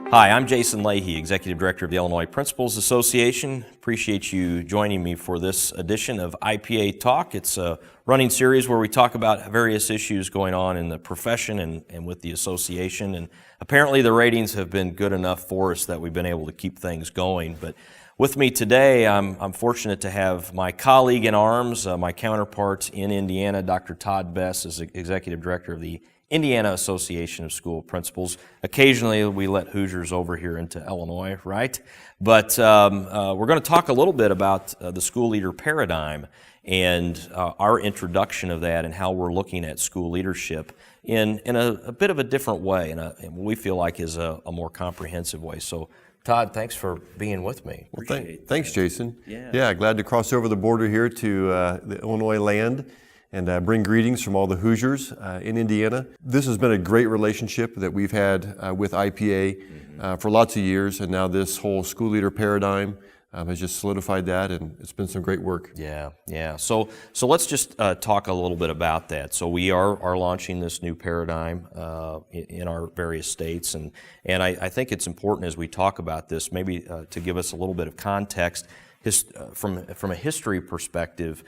Hi, I'm Jason Leahy, Executive Director of the Illinois Principals Association. Appreciate you joining me for this edition of IPA Talk. It's a running series where we talk about various issues going on in the profession and with the association. And apparently the ratings have been good enough for us that we've been able to keep things going. But with me today, I'm fortunate to have my colleague in arms, my counterpart in Indiana, Dr. Todd Bess, as Executive Director of the Indiana Association of School Principals. Occasionally we let Hoosiers over here into Illinois, right? But we're going to talk a little bit about the school leader paradigm and our introduction of that and how we're looking at school leadership in a bit of a different way, and what we feel like is a more comprehensive way. So Todd, thanks for being with me. Well, thanks, Jason. Yeah, glad to cross over the border here to the Illinois land and bring greetings from all the Hoosiers in Indiana. This has been a great relationship that we've had with IPA for lots of years, and now this whole school leader paradigm has just solidified that, and it's been some great work. Yeah. So let's just talk a little bit about that. So we are launching this new paradigm in our various states, and I think it's important as we talk about this, maybe to give us a little bit of context from a history perspective.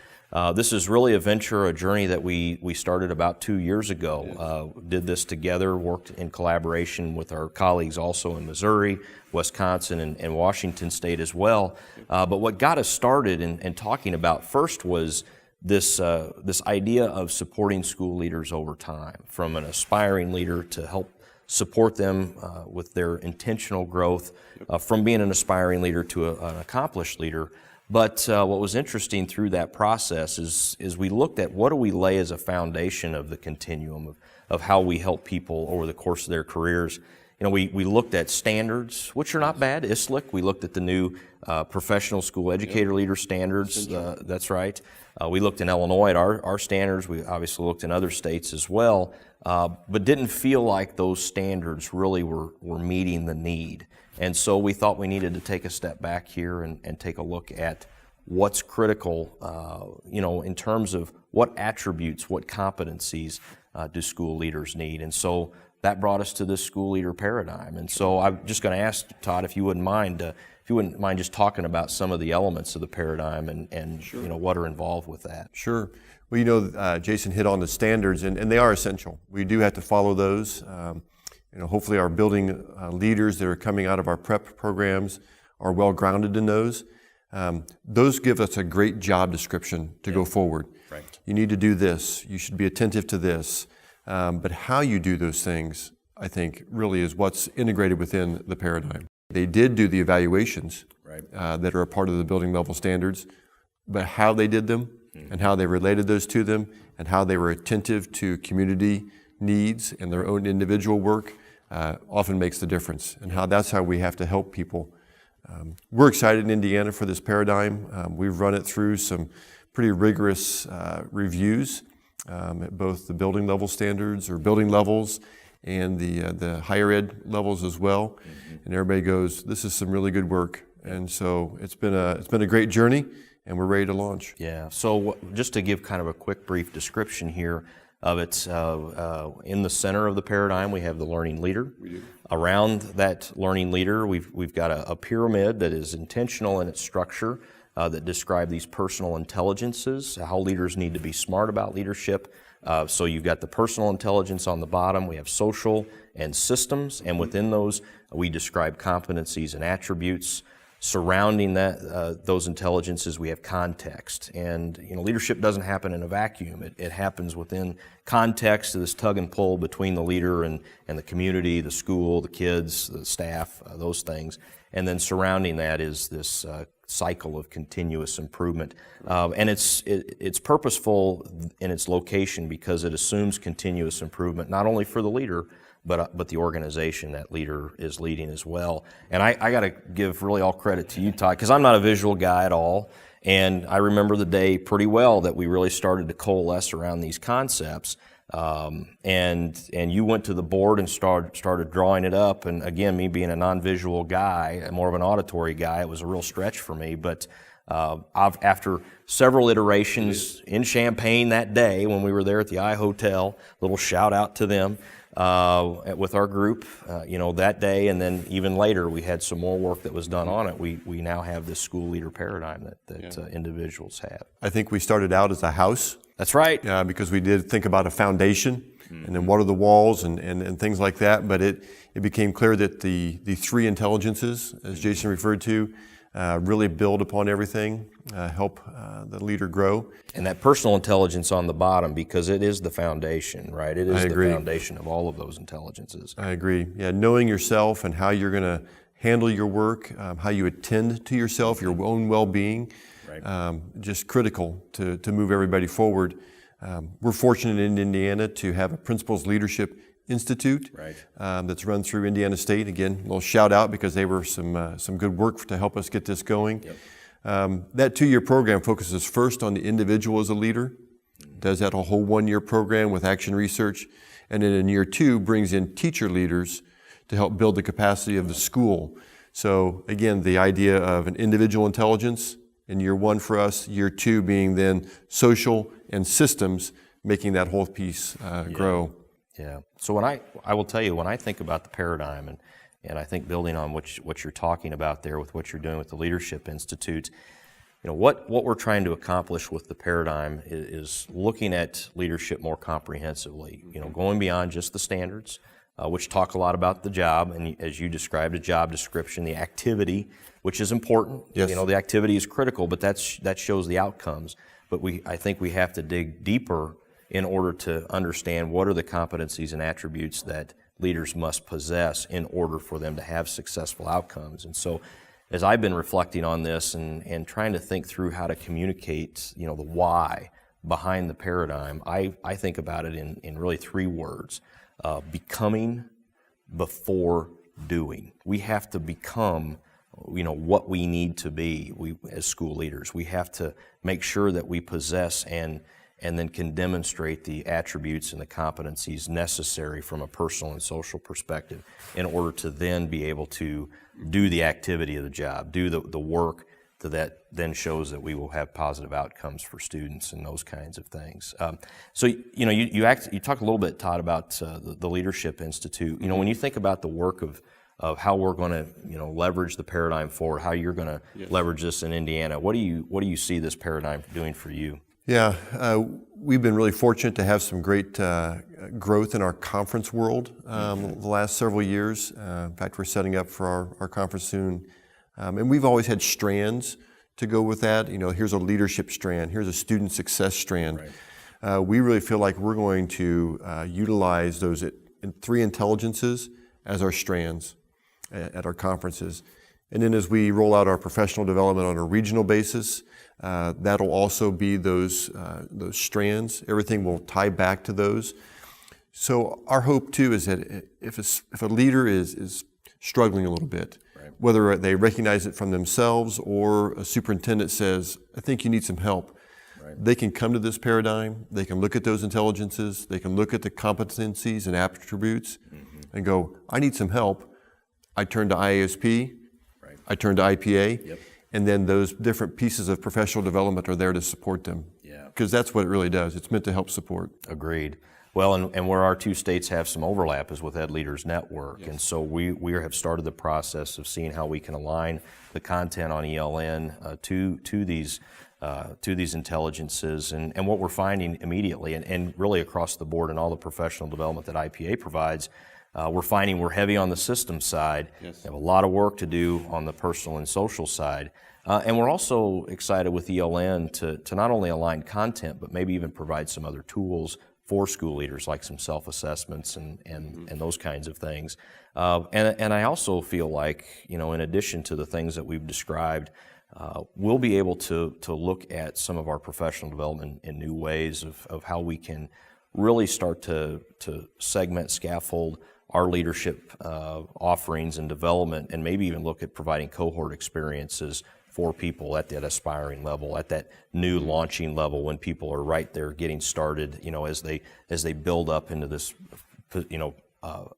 This is really a venture, a journey that we started about 2 years ago. Did this together, worked in collaboration with our colleagues also in Missouri, Wisconsin, and Washington State as well. But what got us started and talking about first was this idea of supporting school leaders over time, from an aspiring leader to help support them with their intentional growth, from being an aspiring leader to an accomplished leader. But what was interesting through that process is we looked at what do we lay as a foundation of the continuum of how we help people over the course of their careers. You know, we looked at standards, which are not bad, ISLIC. We looked at the new professional school educator leader standards. That's right. We looked in Illinois at our standards. We obviously looked in other states as well, but didn't feel like those standards really were meeting the need. And so we thought we needed to take a step back here and take a look at what's critical, in terms of what attributes, what competencies do school leaders need. And so that brought us to this school leader paradigm. And so I'm just going to ask Todd if you wouldn't mind just talking about some of the elements of the paradigm and Sure. What are involved with that. Sure. Well, Jason hit on the standards, and they are essential. We do have to follow those. Hopefully our building leaders that are coming out of our prep programs are well grounded in those. Those give us a great job description to go forward. Right. You need to do this. You should be attentive to this. But how you do those things, I think, really is what's integrated within the paradigm. They did do the evaluations that are a part of the building level standards, but how they did them and how they related those to them and how they were attentive to community needs and their own individual work often makes the difference, and that's how we have to help people. We're excited in Indiana for this paradigm. We've run it through some pretty rigorous reviews at both the building level standards or building levels and the higher ed levels as well. And everybody goes, this is some really good work. And so it's been a great journey, and we're ready to launch. Yeah. So just to give kind of a quick brief description here of it, in the center of the paradigm we have the learning leader. We do. Around that learning leader we've got a pyramid that is intentional in its structure that describe these personal intelligences, how leaders need to be smart about leadership. So you've got the personal intelligence on the bottom, we have social and systems, and within those we describe competencies and attributes. Surrounding those intelligences, we have context. And leadership doesn't happen in a vacuum. It happens within context of this tug and pull between the leader and the community, the school, the kids, the staff, those things. And then surrounding that is this cycle of continuous improvement. And it's purposeful in its location because it assumes continuous improvement, not only for the leader, but the organization that leader is leading as well. And I got to give really all credit to you, Todd, because I'm not a visual guy at all. And I remember the day pretty well that we really started to coalesce around these concepts. And you went to the board and started drawing it up. And again, me being a non-visual guy, more of an auditory guy, it was a real stretch for me. But after several iterations in Champaign that day when we were there at the I Hotel, little shout out to them, with our group, that day, and then even later we had some more work that was done on it. We now have this school leader paradigm that individuals have. I think we started out as a house. That's right. Because we did think about a foundation, and then what are the walls and things like that. But it became clear that the three intelligences, as Jason referred to, really build upon everything, help the leader grow. And that personal intelligence on the bottom, because it is the foundation, right? It is agree. The foundation of all of those intelligences. I agree. Yeah, knowing yourself and how you're going to handle your work, how you attend to yourself, your own well-being, right. Just critical to move everybody forward. We're fortunate in Indiana to have a Principals Leadership Institute, right. That's run through Indiana State. Again, a little shout out because they were some good work to help us get this going. Yep. That 2-year program focuses first on the individual as a leader, does that a whole 1-year program with action research, and then in year 2 brings in teacher leaders to help build the capacity of the school. So again, the idea of an individual intelligence in year 1 for us, year 2 being then social and systems, making that whole piece grow. Yeah. So I will tell you, when I think about the paradigm, and I think building on what you're talking about there with what you're doing with the Leadership Institute, what we're trying to accomplish with the paradigm is looking at leadership more comprehensively. Going beyond just the standards, which talk a lot about the job, and as you described, a job description, the activity, which is important. Yes. The activity is critical, but that shows the outcomes. But I think we have to dig deeper in order to understand what are the competencies and attributes that leaders must possess in order for them to have successful outcomes. And so as I've been reflecting on this and trying to think through how to communicate, the why behind the paradigm, I think about it in really 3 words: becoming before doing. We have to become what we need to be. We, as school leaders, we have to make sure that we possess and then can demonstrate the attributes and the competencies necessary from a personal and social perspective in order to then be able to do the activity of the job, do the work that then shows that we will have positive outcomes for students and those kinds of things. So you talk a little bit, Todd, about the Leadership Institute. When you think about the work of how we're going to leverage the paradigm forward, how you're going to leverage this in Indiana, what do you see this paradigm doing for you? Yeah, we've been really fortunate to have some great growth in our conference world the last several years. In fact, we're setting up for our conference soon. And we've always had strands to go with that. Here's a leadership strand, here's a student success strand. Right. We really feel like we're going to utilize those 3 intelligences as our strands at our conferences. And then as we roll out our professional development on a regional basis, that'll also be those strands. Everything will tie back to those. So our hope too is that if a leader is struggling a little bit, right. whether they recognize it from themselves or a superintendent says, I think you need some help, right. they can come to this paradigm, they can look at those intelligences, they can look at the competencies and attributes and go, I need some help. I turn to IASP, right. I turn to IPA, yep. and then those different pieces of professional development are there to support them. Yeah. Because that's what it really does. It's meant to help support. Agreed. Well, and where our 2 states have some overlap is with Ed Leaders Network. Yes. And so we have started the process of seeing how we can align the content on ELN to these intelligences. And what we're finding immediately, and really across the board in all the professional development that IPA provides, we're finding we're heavy on the systems side. Yes. We have a lot of work to do on the personal and social side. And we're also excited with ELN to not only align content, but maybe even provide some other tools for school leaders, like some self-assessments and those kinds of things. And I also feel like, in addition to the things that we've described, we'll be able to look at some of our professional development in new ways of how we can really start to segment, scaffold our leadership offerings and development, and maybe even look at providing cohort experiences for people at that aspiring level, at that new launching level, when people are right there getting started, as they build up into this,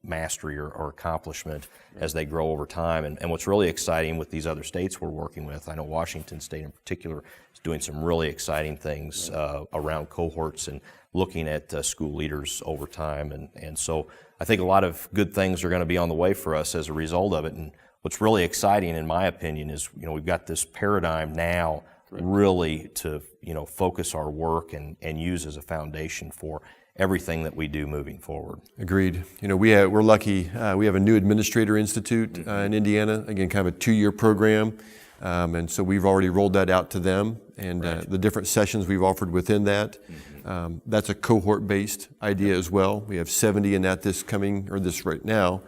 mastery or accomplishment as they grow over time. And what's really exciting with these other states we're working with, I know Washington State in particular is doing some really exciting things around cohorts and looking at school leaders over time. And so I think a lot of good things are going to be on the way for us as a result of it. And what's really exciting, in my opinion, is we've got this paradigm now really to focus our work and use as a foundation for everything that we do moving forward. Agreed. We're lucky. We have a new administrator institute in Indiana. Again, kind of a 2-year program, and so we've already rolled that out to them. And the different sessions we've offered within that. That's a cohort-based idea as well. We have 70 in that this right now,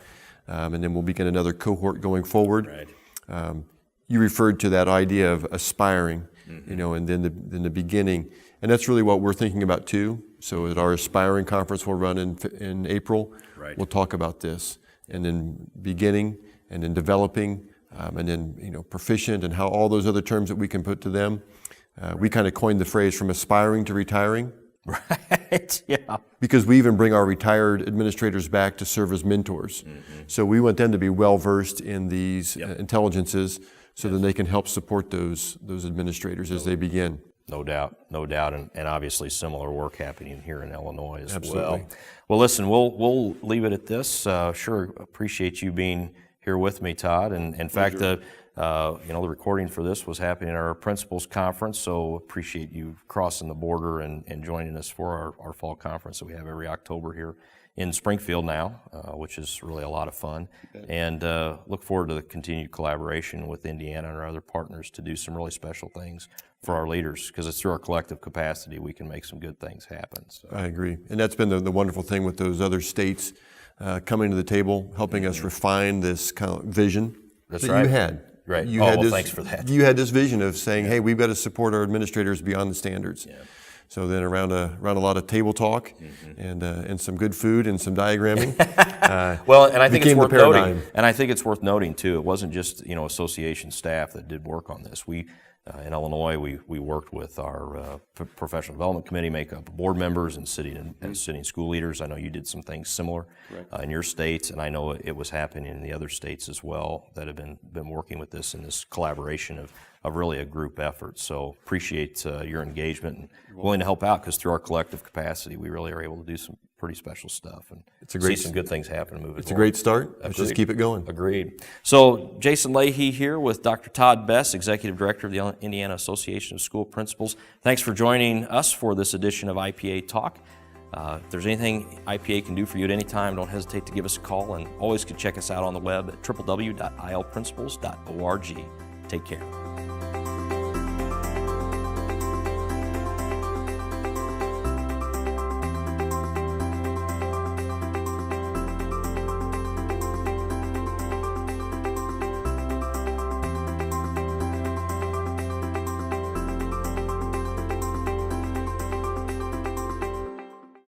and then we'll begin another cohort going forward. Right. You referred to that idea of aspiring, and then the beginning, and that's really what we're thinking about too. So at our Aspiring Conference we'll run in April, we'll talk about this, and then beginning, and then developing, and then proficient, and how all those other terms that we can put to them. We kind of coined the phrase from aspiring to retiring. Right, yeah. Because we even bring our retired administrators back to serve as mentors. So we want them to be well-versed in these intelligences so that they can help support those administrators as they begin. No doubt, and obviously similar work happening here in Illinois as Absolutely. well. Well, listen, we'll leave it at this. Sure, appreciate you being here with me, Todd. And in fact, the recording for this was happening at our principals conference, so appreciate you crossing the border and joining us for our fall conference that we have every October here in Springfield now, which is really a lot of fun. And look forward to the continued collaboration with Indiana and our other partners to do some really special things for our leaders, because it's through our collective capacity we can make some good things happen. So. I agree. And that's been the wonderful thing with those other states coming to the table, helping us refine this kind of vision that you had. Right. You had thanks for that. You had this vision of saying, hey, we've got to support our administrators beyond the standards. Yeah. So then around a lot of table talk and some good food and some diagramming. Well, and I think it's worth noting. And I think it's worth noting too. It wasn't just association staff that did work on this. We in Illinois we worked with our professional development committee, make up board members and sitting school leaders. I know you did some things similar in your states, and I know it was happening in the other states as well that have been working with this in this collaboration of really a group effort. So appreciate your engagement and willing to help out, because through our collective capacity we really are able to do some pretty special stuff and see some good things happen moving forward. It's a great start. Let's just keep it going. Agreed. So Jason Leahy here with Dr. Todd Bess, Executive Director of the Indiana Association of School Principals. Thanks for joining us for this edition of IPA Talk. If there's anything IPA can do for you at any time, don't hesitate to give us a call, and always can check us out on the web at www.ilprincipals.org. Take care.